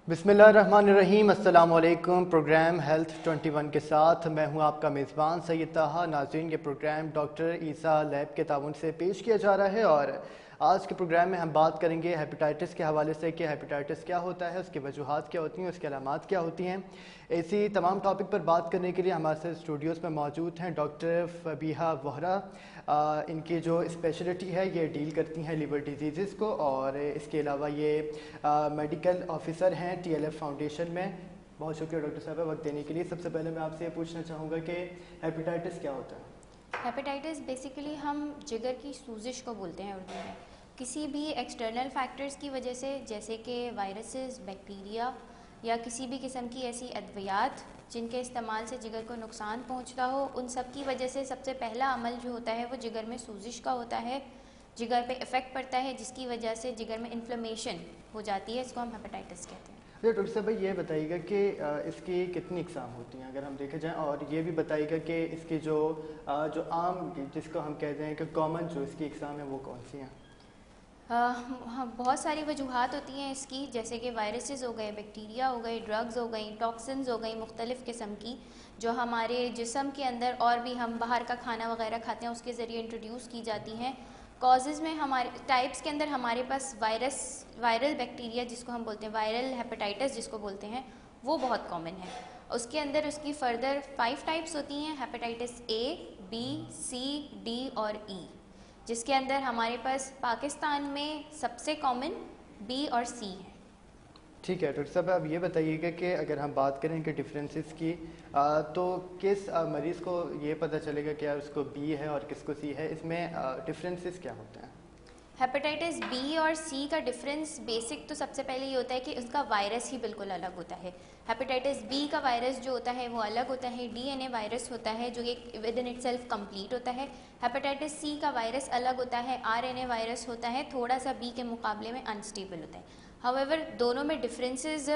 बिस्मिल्लाहिर्रहमानिर्रहीम। अस्सलाम वालेकुम। प्रोग्राम हेल्थ 21 के साथ मैं हूं आपका मेज़बान सैयद ताहा। नाज़रीन, ये प्रोग्राम डॉक्टर ईसा लैब के ताउन से पेश किया जा रहा है और आज के प्रोग्राम में हम बात करेंगे हेपेटाइटिस के हवाले से कि हेपेटाइटिस क्या होता है, उसकी वजूहात क्या होती हैं, उसकी अलामात क्या होती हैं। ऐसी तमाम टॉपिक पर बात करने के लिए हमारे साथ स्टूडियोज़ में मौजूद हैं डॉक्टर फबीहा वोहरा। इनकी जो स्पेशलिटी है ये डील करती हैं लिवर डिजीज़ को और इसके अलावा ये मेडिकल ऑफिसर हैं TLF फाउंडेशन में। बहुत शुक्रिया डॉक्टर साहब वक्त देने के लिए। सबसे पहले मैं आपसे ये पूछना चाहूँगा कि हेपेटाइटिस क्या होता है? हेपेटाइटिस बेसिकली हम जिगर की सूजिश को बोलते हैं उर्दू में। किसी भी एक्सटर्नल फैक्टर्स की वजह से, जैसे कि वायरसेस, बैक्टीरिया या किसी भी किस्म की ऐसी अद्वियात जिनके इस्तेमाल से जिगर को नुकसान पहुंचता हो, उन सब की वजह से सबसे पहला अमल जो होता है वो जिगर में सूजिश का होता है। जिगर पे इफ़ेक्ट पड़ता है जिसकी वजह से जिगर में इन्फ्लेमेशन हो जाती है, इसको हम हेपेटाइटिस कहते हैं। अच्छा डॉक्टर साहब, भाई ये बताइएगा कि इसकी कितनी इकसाम होती हैं अगर हम देखे जाएँ, और ये भी बताइएगा कि इसकी जो आम जिसको हम कहते हैं कि कॉमन जो इसकी इकसाम है वो कौन सी हैं? हाँ, बहुत सारी वजूहात होती हैं इसकी, जैसे कि वायरसेस हो गए, बैक्टीरिया हो गए, ड्रग्स हो गई, टॉक्सिन्स हो गई मुख्तलिफ़ किस्म की, जो हमारे जिस्म के अंदर और भी हम बाहर का खाना वगैरह खाते हैं उसके ज़रिए इंट्रोड्यूस की जाती हैं। कॉजेज़ में हमारे टाइप्स के अंदर हमारे पास वायरल बैक्टीरिया जिसको हम बोलते हैं, वायरल हेपेटाइटिस जिसको बोलते हैं, वो बहुत कॉमन है। उसके अंदर उसकी फ़र्दर 5 टाइप्स होती हैं, hepatitis A, B, C, D और E, जिसके अंदर हमारे पास पाकिस्तान में सबसे कॉमन B और C है। ठीक है डॉक्टर साहब, अब ये बताइएगा कि अगर हम बात करें कि डिफरेंसेस की तो किस मरीज़ को ये पता चलेगा कि यार उसको B है और किसको C है, इसमें डिफरेंसेस क्या होते हैं? हेपेटाइटिस B और C का डिफरेंस बेसिक तो सबसे पहले ये होता है कि उसका वायरस ही बिल्कुल अलग होता है। हेपेटाइटिस B का वायरस जो होता है वो अलग होता है, DNA वायरस होता है जो एक विद इन इटसेल्फ कंप्लीट होता है। हेपेटाइटिस C का वायरस अलग होता है, RNA वायरस होता है, थोड़ा सा B के मुकाबले में अनस्टेबल होता है। हाउएवर दोनों में डिफरेंसेस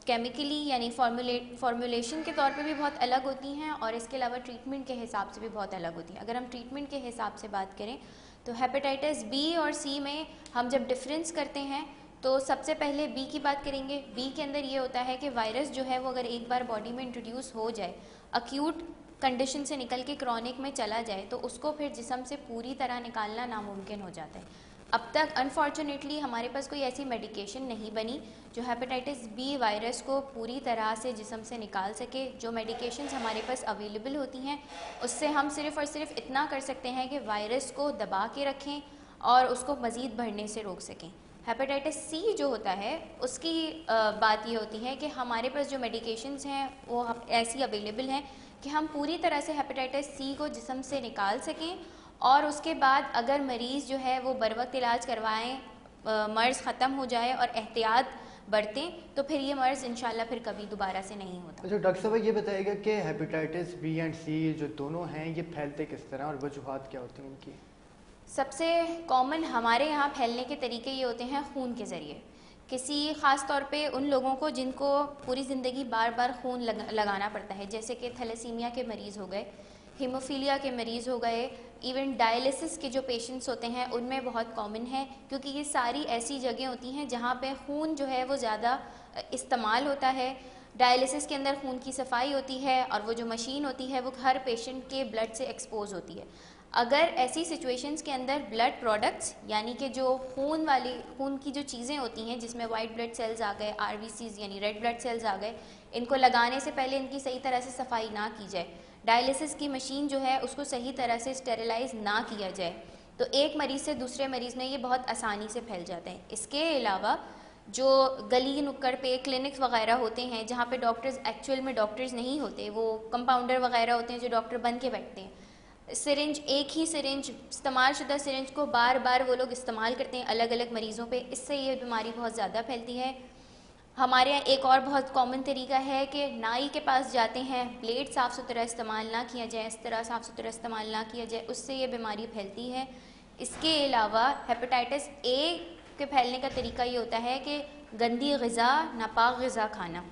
केमिकली यानी फॉर्मुलेशन के तौर पे भी बहुत अलग होती हैं और इसके अलावा ट्रीटमेंट के हिसाब से भी बहुत अलग होती हैं। अगर हम ट्रीटमेंट के हिसाब से बात करें तो हेपेटाइटिस B और C में हम जब डिफरेंस करते हैं तो सबसे पहले B की बात करेंगे। B के अंदर ये होता है कि वायरस जो है वो अगर एक बार बॉडी में इंट्रोड्यूस हो जाए, अक्यूट कंडीशन से निकल के क्रॉनिक में चला जाए, तो उसको फिर जिस्म से पूरी तरह निकालना नामुमकिन हो जाता है। अब तक अनफॉर्चुनेटली हमारे पास कोई ऐसी मेडिकेशन नहीं बनी जो हेपेटाइटिस B वायरस को पूरी तरह से जिस्म से निकाल सके। जो मेडिकेशंस हमारे पास अवेलेबल होती हैं उससे हम सिर्फ़ और सिर्फ इतना कर सकते हैं कि वायरस को दबा के रखें और उसको मज़ीद बढ़ने से रोक सकें। हेपेटाइटिस C जो होता है उसकी बात ये होती है कि हमारे पास जो मेडिकेशंस हैं वो ऐसी अवेलेबल हैं कि हम पूरी तरह से हेपेटाइटिस C को जिस्म से निकाल सकें और उसके बाद अगर मरीज़ जो है वो बर वक्त इलाज करवाएं, मर्ज़ ख़त्म हो जाए और एहतियात बरतें, तो फिर ये मर्ज़ इंशाल्लाह फिर कभी दोबारा से नहीं होता। अच्छा डॉक्टर साहब, ये बताइएगा कि हेपेटाइटिस B एंड C जो दोनों हैं ये फैलते किस तरह और वजूहात क्या होती हैं इनकी? सबसे कॉमन हमारे यहाँ फैलने के तरीके ये होते हैं खून के ज़रिए। किसी ख़ास तौर पे उन लोगों को जिनको पूरी ज़िंदगी बार बार खून लगाना पड़ता है, जैसे कि थैलेसीमिया के मरीज़ हो गए, हीमोफीलिया के मरीज़ हो गए, इवन डायलिसिस के जो पेशेंट्स होते हैं उनमें बहुत कॉमन है, क्योंकि ये सारी ऐसी जगह होती हैं जहाँ पे खून जो है वो ज़्यादा इस्तेमाल होता है। डायलिसिस के अंदर खून की सफाई होती है और वो जो मशीन होती है वो हर पेशेंट के ब्लड से एक्सपोज होती है। अगर ऐसी सिचुएशंस के अंदर ब्लड प्रोडक्ट्स यानी कि जो खून की जो चीज़ें होती हैं जिसमें वाइट ब्लड सेल्स आ गए, RBCs यानी रेड ब्लड सेल्स आ गए, इनको लगाने से पहले इनकी सही तरह से सफाई ना की जाए, डायलिसिस की मशीन जो है उसको सही तरह से स्टेरिलाइज ना किया जाए, तो एक मरीज़ से दूसरे मरीज़ में ये बहुत आसानी से फैल जाते हैं। इसके अलावा जो गली नुक्कड़ पे क्लिनिक्स वगैरह होते हैं जहाँ पे डॉक्टर्स एक्चुअल में डॉक्टर्स नहीं होते, वो कंपाउंडर वगैरह होते हैं जो डॉक्टर बन के बैठते हैं, सिरिंज एक ही सिरिंज इस्तेमाल शुदा सिरिंज को बार बार वो लोग इस्तेमाल करते हैं अलग अलग मरीज़ों पे, इससे ये बीमारी बहुत ज़्यादा फैलती है। हमारे यहाँ एक और बहुत कॉमन तरीका है कि नाई के पास जाते हैं, ब्लेड साफ़ सुथरा इस्तेमाल ना किया जाए, इस तरह साफ़ सुथरा इस्तेमाल ना किया जाए, उससे ये बीमारी फैलती है। इसके अलावा हेपेटाइटिस A के फैलने का तरीका ये होता है कि गंदी ग़िज़ा, नापाक ग़िज़ा खाना,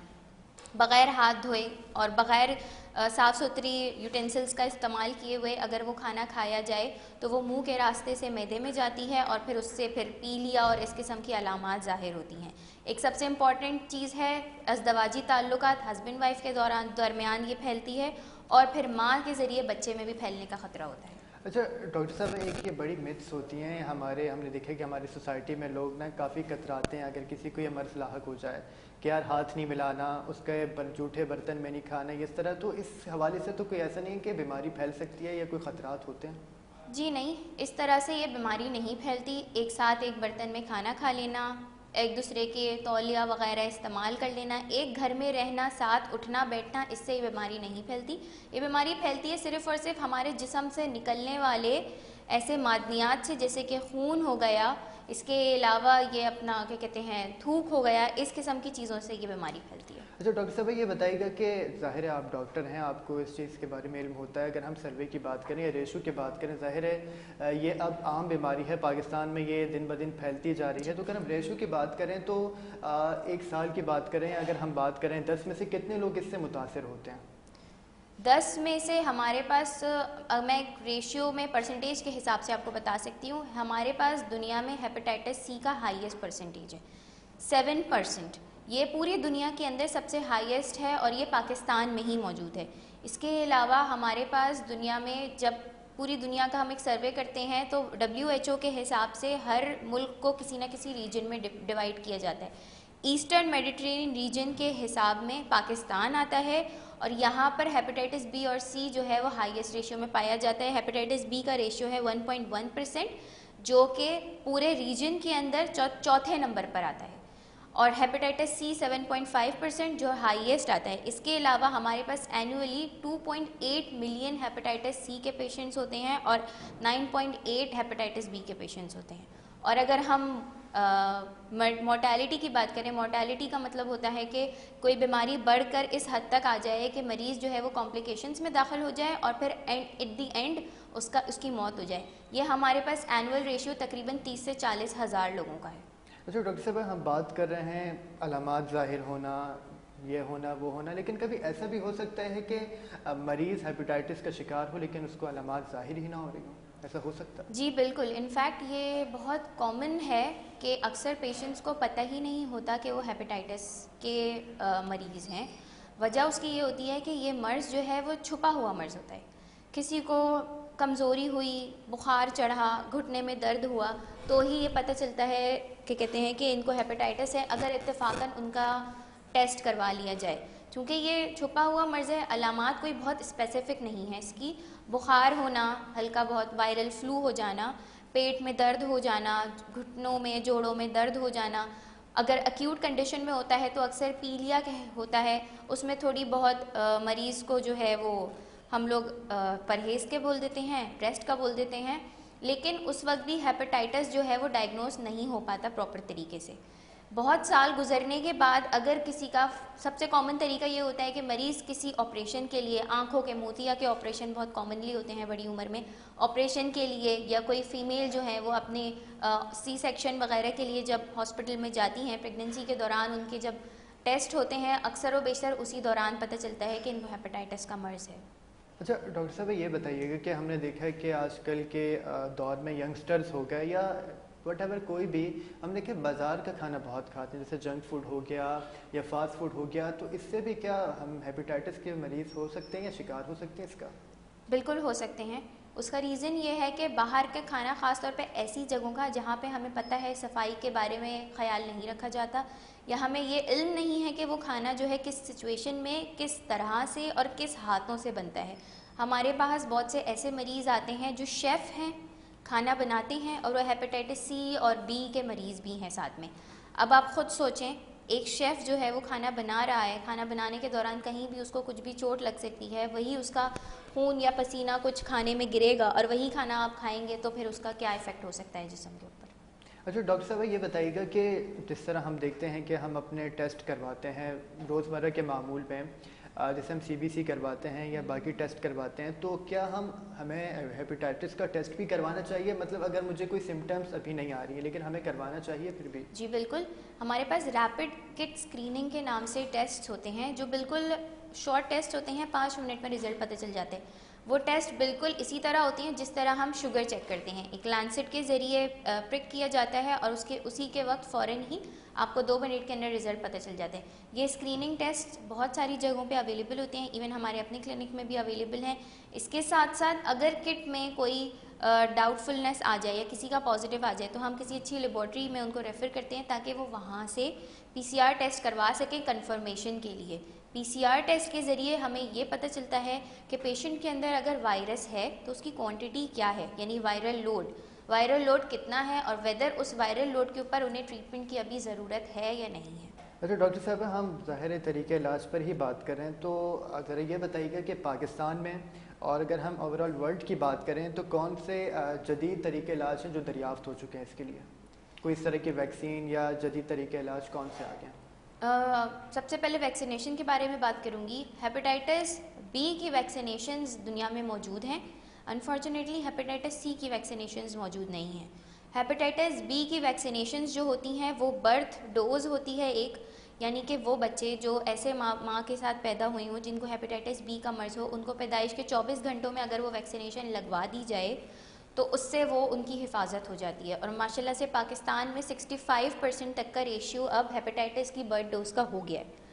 बग़ैर हाथ धोए और बग़ैर साफ़ सुथरी यूटेंसिल्स का इस्तेमाल किए हुए अगर वो खाना खाया जाए तो वो मुंह के रास्ते से मैदे में जाती है और फिर उससे फिर पीलिया और इस किस्म की अलामात ज़ाहिर होती हैं। एक सबसे इम्पॉर्टेंट चीज़ है अज़दवाजी ताल्लुकात, हस्बैंड वाइफ के दरमियान ये फैलती है और फिर माँ के ज़रिए बच्चे में भी फैलने का ख़तरा होता है। अच्छा डॉक्टर साहब, एक ये बड़ी मिथ्स होती हैं हमने देखा कि हमारी सोसाइटी में लोग ना काफ़ी कतराते हैं अगर किसी को ये मर्ज़ लाहक हो जाए कि यार हाथ नहीं मिलाना, उसके जूठे बर्तन में नहीं खाना, इस तरह। तो इस हवाले से तो कोई ऐसा नहीं है कि बीमारी फैल सकती है या कोई ख़तरात होते हैं? जी नहीं, इस तरह से ये बीमारी नहीं फैलती। एक साथ एक बर्तन में खाना खा लेना, एक दूसरे के तौलिया वगैरह इस्तेमाल कर लेना, एक घर में रहना, साथ उठना बैठना, इससे ये बीमारी नहीं फैलती। ये बीमारी फैलती है सिर्फ़ और सिर्फ हमारे जिस्म से निकलने वाले ऐसे मादनियात से, जैसे कि खून हो गया, इसके अलावा ये अपना क्या कहते हैं थूक हो गया, इस किस्म की चीज़ों से ये बीमारी फैलती है। अच्छा डॉक्टर साहब, ये बताइएगा कि ज़ाहिर है आप डॉक्टर हैं, आपको इस चीज़ के बारे में इल्म होता है। अगर हम सर्वे की बात करें या रेशो की बात करें, ज़ाहिर है ये अब आम बीमारी है, पाकिस्तान में ये दिन ब दिन फैलती जा रही है। तो अगर हम रेशो की बात करें तो एक साल की बात करें, अगर हम बात करें 10 में से कितने लोग इससे मुतासर होते हैं? 10 में से हमारे पास मैं एक रेशियो में परसेंटेज के हिसाब से आपको बता सकती हूँ। हमारे पास दुनिया में हेपेटाइटिस सी का हाईएस्ट परसेंटेज है 7%। ये पूरी दुनिया के अंदर सबसे हाईएस्ट है और ये पाकिस्तान में ही मौजूद है। इसके अलावा हमारे पास दुनिया में जब पूरी दुनिया का हम एक सर्वे करते हैं तो WHO के हिसाब से हर मुल्क को किसी न किसी रीजन में डिवाइड किया जाता है। ईस्टर्न मेडिटेरेनियन रीजन के हिसाब में पाकिस्तान आता है और यहाँ पर हेपेटाइटिस बी और सी जो है वो हाईएस्ट रेशियो में पाया जाता है। हेपेटाइटिस बी का रेशियो है 1.1%, जो कि पूरे रीजन के अंदर चौथे नंबर पर आता है, और हेपेटाइटिस सी 7.5% जो हाईएस्ट आता है। इसके अलावा हमारे पास एनुअली 2.8 मिलियन हेपेटाइटिस सी के पेशेंट्स होते हैं और 9.8 हेपेटाइटिस बी के पेशेंट्स होते हैं। और अगर हम मोर्टेलिटी की बात करें, मोर्टेलिटी का मतलब होता है कि कोई बीमारी बढ़कर इस हद तक आ जाए कि मरीज़ जो है वो कॉम्प्लिकेशंस में दाखिल हो जाए और फिर एट द एंड उसकी मौत हो जाए। ये हमारे पास एनुअल रेशियो तकरीबन 30 से 40 हज़ार लोगों का है। अच्छा डॉक्टर साहब, हम बात कर रहे हैं अलामात ज़ाहिर होना, ये होना वो होना, लेकिन कभी ऐसा भी हो सकता है कि मरीज़ हेपेटाइटिस का शिकार हो लेकिन उसको अलामात ज़ाहिर ही ना हो रही हो, ऐसा हो सकता है? जी बिल्कुल, इनफैक्ट ये बहुत कॉमन है कि अक्सर पेशेंट्स को पता ही नहीं होता कि वो हेपेटाइटिस के मरीज़ हैं। वजह उसकी ये होती है कि ये मर्ज़ जो है वो छुपा हुआ मर्ज़ होता है। किसी को कमज़ोरी हुई, बुखार चढ़ा, घुटने में दर्द हुआ तो ही ये पता चलता है कि कहते हैं कि इनको हेपेटाइटिस है, अगर इत्तेफाकन उनका टेस्ट करवा लिया जाए। चूँकि ये छुपा हुआ मर्ज़ है, अलामात कोई बहुत स्पेसिफ़िक नहीं है इसकी। बुखार होना, हल्का बहुत वायरल फ्लू हो जाना, पेट में दर्द हो जाना, घुटनों में जोड़ों में दर्द हो जाना। अगर एक्यूट कंडीशन में होता है तो अक्सर पीलिया होता है, उसमें थोड़ी बहुत मरीज़ को जो है वो हम लोग परहेज़ के बोल देते हैं, रेस्ट का बोल देते हैं, लेकिन उस वक्त भी हेपेटाइटिस जो है वो डायग्नोस नहीं हो पाता प्रॉपर तरीके से। बहुत साल गुजरने के बाद अगर किसी का, सबसे कॉमन तरीका ये होता है कि मरीज़ किसी ऑपरेशन के लिए, आंखों के मोतिया के ऑपरेशन बहुत कॉमनली होते हैं बड़ी उम्र में, ऑपरेशन के लिए, या कोई फ़ीमेल जो है वो अपने सी सेक्शन वगैरह के लिए जब हॉस्पिटल में जाती हैं प्रेगनेंसी के दौरान, उनके जब टेस्ट होते हैं अक्सर व बेशतर उसी दौरान पता चलता है कि इनको हेपेटाइटिस का मर्ज़ है। अच्छा डॉक्टर साहब, ये बताइएगा कि हमने देखा है कि आजकल के दौर में यंगस्टर्स हो गए या वट कोई भी, हम देखें बाज़ार का खाना बहुत खाते हैं, जैसे जंक फूड हो गया या फास्ट फूड हो गया, तो इससे भी क्या हम हेपेटाइटिस के मरीज़ हो सकते हैं या शिकार हो सकते हैं इसका? बिल्कुल हो सकते हैं। उसका रीज़न ये है कि बाहर का खाना, ख़ास तौर पे ऐसी जगहों का जहाँ पे हमें पता है सफाई के बारे में ख्याल नहीं रखा जाता, या हमें ये इल्म नहीं है कि वो खाना जो है किस सिचुएशन में, किस तरह से और किस हाथों से बनता है। हमारे पास बहुत से ऐसे मरीज़ आते हैं जो शेफ़ हैं, खाना बनाते हैं, और वो हेपेटाइटिस सी और बी के मरीज़ भी हैं साथ में। अब आप ख़ुद सोचें, एक शेफ़ जो है वो खाना बना रहा है, खाना बनाने के दौरान कहीं भी उसको कुछ भी चोट लग सकती है, वही उसका खून या पसीना कुछ खाने में गिरेगा और वही खाना आप खाएंगे तो फिर उसका क्या इफ़ेक्ट हो सकता है जिस्म के ऊपर। अच्छा डॉक्टर साहब, ये बताइएगा कि जिस तरह हम देखते हैं कि हम अपने टेस्ट करवाते हैं रोज़मर्रा के मामूल में, जैसे हम CBC करवाते हैं या बाकी टेस्ट करवाते हैं, तो क्या हमें हेपेटाइटिस का टेस्ट भी करवाना चाहिए? मतलब अगर मुझे कोई सिम्टम्स अभी नहीं आ रही है लेकिन हमें करवाना चाहिए फिर भी? जी बिल्कुल, हमारे पास रैपिड किट स्क्रीनिंग के नाम से टेस्ट होते हैं जो बिल्कुल शॉर्ट टेस्ट होते हैं, 5 मिनट में रिजल्ट पता चल जाते हैं। वो टेस्ट बिल्कुल इसी तरह होती हैं जिस तरह हम शुगर चेक करते हैं। एक लैंसेट के ज़रिए प्रिक किया जाता है और उसी के वक्त फ़ौरन ही आपको 2 मिनट के अंदर रिजल्ट पता चल जाते हैं। ये स्क्रीनिंग टेस्ट बहुत सारी जगहों पे अवेलेबल होते हैं, इवन हमारे अपने क्लिनिक में भी अवेलेबल हैं। इसके साथ साथ अगर किट में कोई डाउटफुलनेस आ जाए या किसी का पॉजिटिव आ जाए तो हम किसी अच्छी लेबॉर्ट्री में उनको रेफ़र करते हैं ताकि वो वहाँ से PCR टेस्ट करवा सकें कंफर्मेशन के लिए। PCR टेस्ट के ज़रिए हमें ये पता चलता है कि पेशेंट के अंदर अगर वायरस है तो उसकी क्वांटिटी क्या है, यानी वायरल लोड कितना है और वेदर उस वायरल लोड के ऊपर उन्हें ट्रीटमेंट की अभी ज़रूरत है या नहीं है। अच्छा डॉक्टर साहब, हम ज़ाहिर तरीके इलाज पर ही बात कर रहे हैं, तो ज़रा ये बताइएगा कि पाकिस्तान में और अगर हम ओवरऑल वर्ल्ड की बात करें तो कौन से जदीद तरीके इलाज हैं जो दरियाफ्त हो चुके हैं इसके लिए? कोई इस तरह की वैक्सीन या जदीद तरीके इलाज कौन से आ गए हैं? सबसे पहले वैक्सीनेशन के बारे में बात करूंगी। हेपेटाइटिस बी की वैक्सीनेशंस दुनिया में मौजूद हैं। अनफॉर्चुनेटली हेपेटाइटिस सी की वैक्सीनेशंस मौजूद नहीं हैं। हेपेटाइटिस बी की वैक्सीनेशंस जो होती हैं वो बर्थ डोज होती है एक, यानी कि वो बच्चे जो ऐसे माँ के साथ पैदा हुए हों जिनको हेपेटाइटिस बी का मर्ज़ हो, उनको पैदाइश के 24 घंटों में अगर वो वैक्सीनेशन लगवा दी जाए तो उससे वो उनकी हिफाजत हो जाती है। और माशाल्लाह से पाकिस्तान में 65% तक का रेशियो अब हेपेटाइटिस की बर्थ डोज का हो गया है।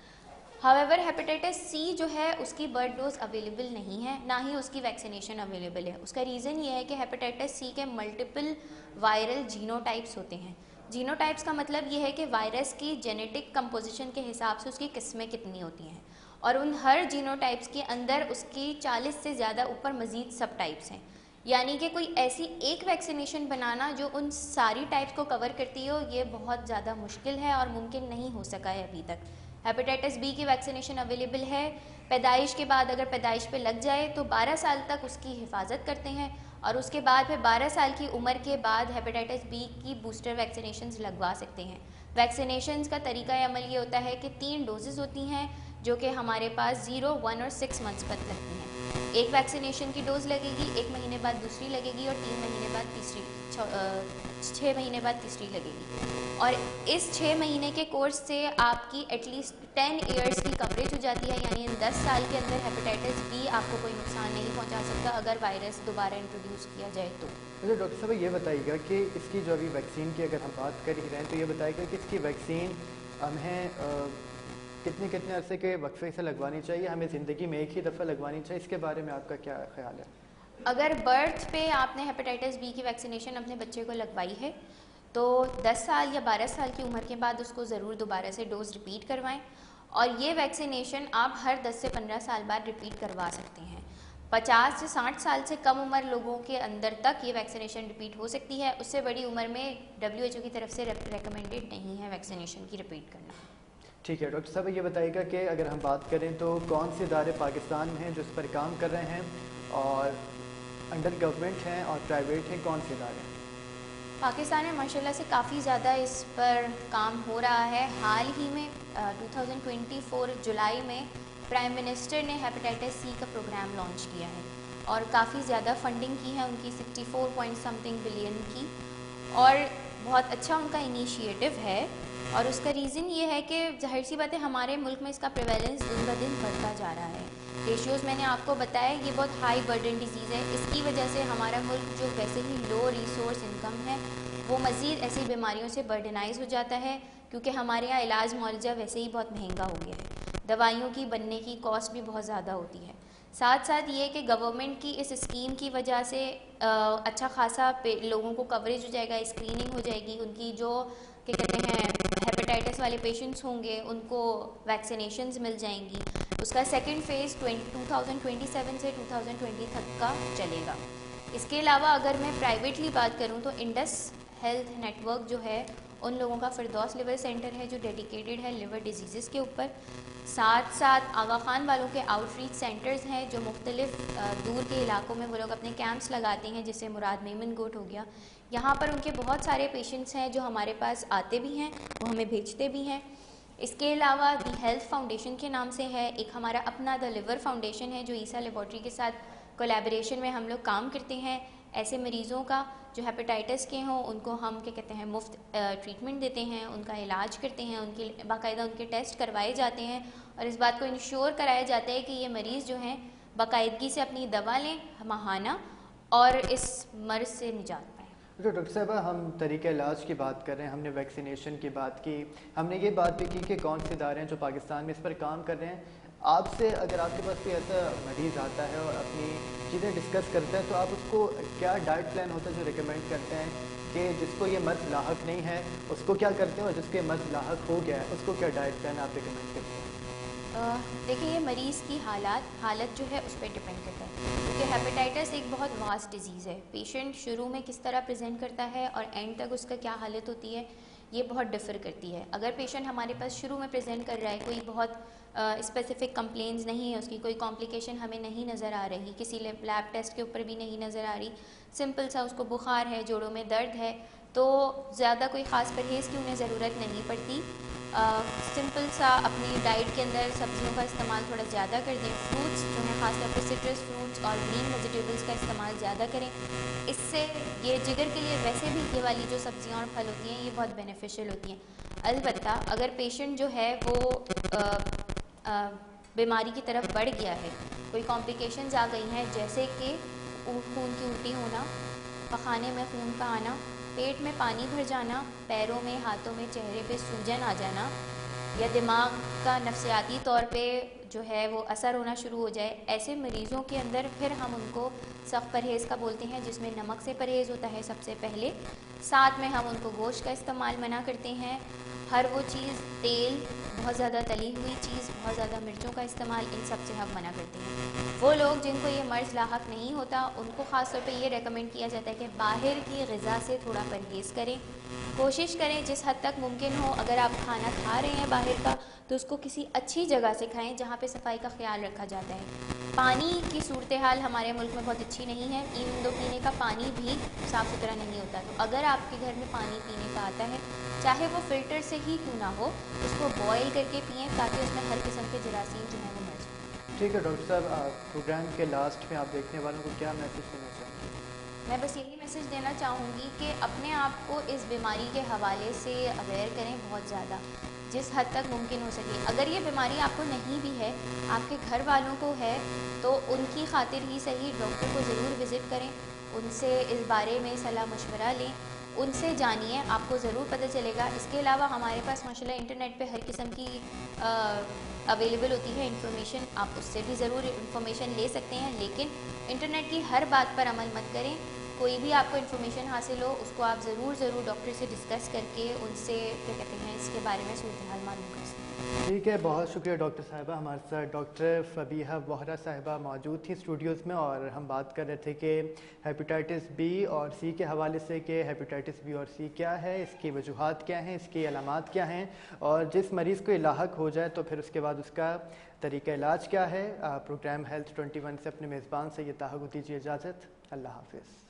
हावेवर हेपेटाइटिस सी जो है उसकी बर्थ डोज अवेलेबल नहीं है, ना ही उसकी वैक्सीनेशन अवेलेबल है। उसका रीज़न ये है कि हेपेटाइटिस सी के मल्टीपल वायरल जीनोटाइप्स होते हैं। जीनोटाइप्स का मतलब ये है कि वायरस की जेनेटिक कंपोजिशन के हिसाब से उसकी किस्में कितनी होती हैं और उन हर जीनोटाइप्स के अंदर उसकी 40 से ज़्यादा ऊपर मज़ीद सब टाइप्स हैं। यानी कि कोई ऐसी एक वैक्सीनेशन बनाना जो उन सारी टाइप्स को कवर करती हो, ये बहुत ज़्यादा मुश्किल है और मुमकिन नहीं हो सका है अभी तक। हेपेटाइटिस बी की वैक्सीनेशन अवेलेबल है। पैदाइश के बाद अगर पैदाइश पे लग जाए तो 12 साल तक उसकी हिफाजत करते हैं और उसके बाद फिर 12 साल की उम्र के बाद हेपेटाइटिस बी की बूस्टर वैक्सीनेशंस लगवा सकते हैं। वैक्सीनेशंस का तरीका अमल ये होता है कि 3 डोजेज़ होती हैं जो कि हमारे पास 0, 1 और 6 मंथ्स तक लगती हैं। एक वैक्सीनेशन की डोज लगेगी, 1 महीने बाद दूसरी लगेगी और 3 महीने बाद तीसरी, 6 महीने बाद तीसरी लगेगी। और इस 6 महीने के कोर्स से आपकी एटलीस्ट 10 ईयर्स की कवरेज हो जाती है, यानी इन 10 साल के अंदर हेपेटाइटिस बी आपको कोई नुकसान नहीं पहुंचा सकता अगर वायरस दोबारा इंट्रोड्यूस किया जाए तो। अच्छा डॉक्टर साहब, ये बताइएगा कि इसकी जो अभी वैक्सीन की अगर हम बात कर ही रहे हैं तो ये बताइएगा कि इसकी वैक्सीन हमें कितने अरसे के वक्फे से लगवानी चाहिए, हमें ज़िंदगी में एक ही दफ़ा लगवानी चाहिए, इसके बारे में आपका क्या ख्याल है? अगर बर्थ पे आपने हेपेटाइटिस बी की वैक्सीनेशन अपने बच्चे को लगवाई है तो 10 साल या 12 साल की उम्र के बाद उसको ज़रूर दोबारा से डोज रिपीट करवाएं और ये वैक्सीनेशन आप हर 10 से 15 साल बाद रिपीट करवा सकते हैं। 50 से 60 साल से कम उम्र लोगों के अंदर तक ये वैक्सीनेशन रिपीट हो सकती है। उससे बड़ी उम्र में WHO की तरफ से रिकमेंडेड नहीं है वैक्सीनेशन की रिपीट करना। ठीक है डॉक्टर साहब, ये बताइएगा कि अगर हम बात करें तो कौन से इदारे पाकिस्तान में हैं जो इस पर काम कर रहे हैं और अंडर गवर्नमेंट हैं और प्राइवेट हैं, कौन से इदारे हैं? पाकिस्तान में माशाल्लाह से काफ़ी ज़्यादा इस पर काम हो रहा है। हाल ही में 2024 जुलाई में प्राइम मिनिस्टर ने हेपेटाइटिस सी का प्रोग्राम लॉन्च किया है और काफ़ी ज़्यादा फंडिंग की है उनकी 64 पॉइंट समथिंग बिलियन की, और बहुत अच्छा उनका इनिशिएटिव है। और उसका रीज़न ये है कि जाहिर सी बात है हमारे मुल्क में इसका प्रेवेलेंस दिन ब दिन बढ़ता जा रहा है। रेशियोज़ मैंने आपको बताया, ये बहुत हाई बर्डन डिजीज़ है। इसकी वजह से हमारा मुल्क जो वैसे ही लो रिसोर्स इनकम है वो मज़ीद ऐसी बीमारियों से बर्डनाइज हो जाता है क्योंकि हमारे यहाँ इलाज मुआवजा वैसे ही बहुत महंगा हो गया है। दवाइयों की बनने की कॉस्ट भी बहुत ज़्यादा होती है। साथ साथ ये कि गवर्नमेंट की इस स्कीम की वजह से अच्छा खासा लोगों को कवरेज हो जाएगा, स्क्रीनिंग हो जाएगी, उनकी जो क्या कहते हैं हेपेटाइटिस वाले पेशेंट्स होंगे उनको वैक्सीनेशंस मिल जाएंगी। उसका सेकंड फेज़ 2027 से 2020 तक का चलेगा। इसके अलावा अगर मैं प्राइवेटली बात करूं तो इंडस हेल्थ नेटवर्क जो है उन लोगों का फिरदौस लिवर सेंटर है जो डेडिकेटेड है लिवर डिजीज़ के ऊपर। साथ साथ आगा खान वालों के आउटरीच सेंटर्स हैं जो मुख्तलिफ दूर के इलाकों में वो लोग अपने कैंप्स लगाते हैं, जिससे मुराद मेमन गोट हो गया। यहाँ पर उनके बहुत सारे पेशेंट्स हैं जो हमारे पास आते भी हैं, वो हमें भेजते भी हैं। इसके अलावा दी हेल्थ फाउंडेशन के नाम से है एक हमारा अपना द लिवर फाउंडेशन है जो ईसा लेबॉर्ट्री के साथ कोलैबोरेशन में हम लोग काम करते हैं। ऐसे मरीज़ों का जो हेपेटाइटिस के हों उनको हम क्या कहते हैं मुफ्त ट्रीटमेंट देते हैं, उनका इलाज करते हैं, उनकी बाकायदा उनके टेस्ट करवाए जाते हैं और इस बात को इंश्योर कराया जाता है कि ये मरीज़ जो हैं बाकायदगी से अपनी दवा लें माहाना और इस मर्ज़ से निजात पाएँ। तो डॉक्टर साहब हम तरीक़े इलाज की बात कर रहे हैं, हमने वैक्सीनेशन की बात की, हमने ये बात भी की कि कौन से इदारे हैं जो पाकिस्तान में इस पर काम कर रहे हैं। आपसे अगर आपके पास कोई ऐसा मरीज़ आता है और अपनी चीज़ें डिस्कस करता है तो आप उसको क्या डाइट प्लान होता है जो रिकमेंड करते हैं कि जिसको ये मर्ज़ लाहक नहीं है उसको क्या करते हैं और जिसके मर्ज़ लाहक हो गया है उसको क्या डाइट प्लान आप रिकमेंड करते हैं? देखिए ये मरीज़ की हालत जो है उस पर डिपेंड करता है क्योंकि हेपेटाइटिस एक बहुत वास्ट डिजीज़ है। पेशेंट शुरू में किस तरह प्रेजेंट करता है और एंड तक उसका क्या हालत होती है ये बहुत डिफ़र करती है। अगर पेशेंट हमारे पास शुरू में प्रेजेंट कर रहा है, कोई बहुत स्पेसिफिक कंप्लेंट्स नहीं है, उसकी कोई कॉम्प्लिकेशन हमें नहीं नज़र आ रही, किसी लैब टेस्ट के ऊपर भी नहीं नज़र आ रही, सिंपल सा उसको बुखार है, जोड़ों में दर्द है, तो ज़्यादा कोई ख़ास परहेज़ की उन्हें ज़रूरत नहीं पड़ती। सिंपल सा अपनी डाइट के अंदर सब्जियों का इस्तेमाल थोड़ा ज़्यादा कर दें, फ्रूट्स जो हैं ख़ासतौर पर सिट्रस फ्रूट्स और ग्रीन वेजिटेबल्स का इस्तेमाल ज़्यादा करें। इससे ये जिगर के लिए वैसे भी ये वाली जो सब्जियां और फल होती हैं ये बहुत बेनिफिशियल होती हैं। अलबत्ता अगर पेशेंट जो है वो बीमारी की तरफ बढ़ गया है, कोई कॉम्प्लिकेशंस आ गई हैं जैसे कि खून की उल्टी होना, पखाने में खून का आना, पेट में पानी भर जाना, पैरों में, हाथों में, चेहरे पे सूजन आ जाना या दिमाग का नफसियाती तौर पे जो है वो असर होना शुरू हो जाए, ऐसे मरीज़ों के अंदर फिर हम उनको सख्त परहेज़ का बोलते हैं जिसमें नमक से परहेज़ होता है सबसे पहले। साथ में हम उनको गोश्त का इस्तेमाल मना करते हैं, हर वो चीज़, तेल, बहुत ज़्यादा तली हुई चीज़, बहुत ज़्यादा मिर्चों का इस्तेमाल, इन सब से हम मना करते हैं। वो लोग जिनको ये मर्ज़ लाहक नहीं होता उनको ख़ास तौर पे ये रेकमेंड किया जाता है कि बाहर की ग़िज़ा से थोड़ा परहेज़ करें, कोशिश करें जिस हद तक मुमकिन हो अगर आप खाना खा रहे हैं बाहर का तो उसको किसी अच्छी जगह से खाएं जहाँ पे सफाई का ख्याल रखा जाता है। पानी की सूरत हाल हमारे मुल्क में बहुत अच्छी नहीं है, इवन दो पीने का पानी भी साफ़ सुथरा नहीं होता। तो अगर आपके घर में पानी पीने का आता है, चाहे वो फ़िल्टर से ही क्यों ना हो, उसको बॉयल करके पिएँ ताकि उसमें हर किस्म के जरासीम जो है वो मर जाए। ठीक है डॉक्टर साहब, प्रोग्राम के लास्ट में आप देखने वालों को क्या मैसेज देना चाहेंगे? मैं बस यही मैसेज देना चाहूँगी कि अपने आप को इस बीमारी के हवाले से अवेयर करें बहुत ज़्यादा, जिस हद तक मुमकिन हो सके। अगर ये बीमारी आपको नहीं भी है, आपके घर वालों को है, तो उनकी खातिर ही सही डॉक्टर को ज़रूर विज़िट करें, उनसे इस बारे में सलाह मशवरा लें, उनसे जानिए, आपको ज़रूर पता चलेगा। इसके अलावा हमारे पास माशाल्लाह इंटरनेट पे हर किस्म की अवेलेबल होती है इंफॉर्मेशन, आप उससे भी ज़रूर इंफॉर्मेशन ले सकते हैं, लेकिन इंटरनेट की हर बात पर अमल मत करें। कोई भी आपको इन्फॉर्मेशन हासिल हो उसको आप ज़रूर डॉक्टर से डिस्कस करके उनसे क्या कहते हैं इसके बारे में सूरत हाल मालूम कर सकते हैं। ठीक है, बहुत शुक्रिया डॉक्टर साहिबा। हमारे साथ डॉक्टर फबीहा वोहरा साहिबा मौजूद थी स्टूडियोज़ में और हम बात कर रहे थे कि हेपेटाइटिस बी और सी के हवाले से कि हेपेटाइटिस बी और सी क्या है, इसकी वजूहात क्या हैं, इसकी अलामात क्या हैं और जिस मरीज़ को लाहक हो जाए तो फिर उसके बाद उसका तरीक़ा इलाज क्या है। प्रोग्राम हेल्थ 21 से अपने मेज़बान से ये ताहु दीजिए इजाज़त। अल्लाह हाफ़िज़।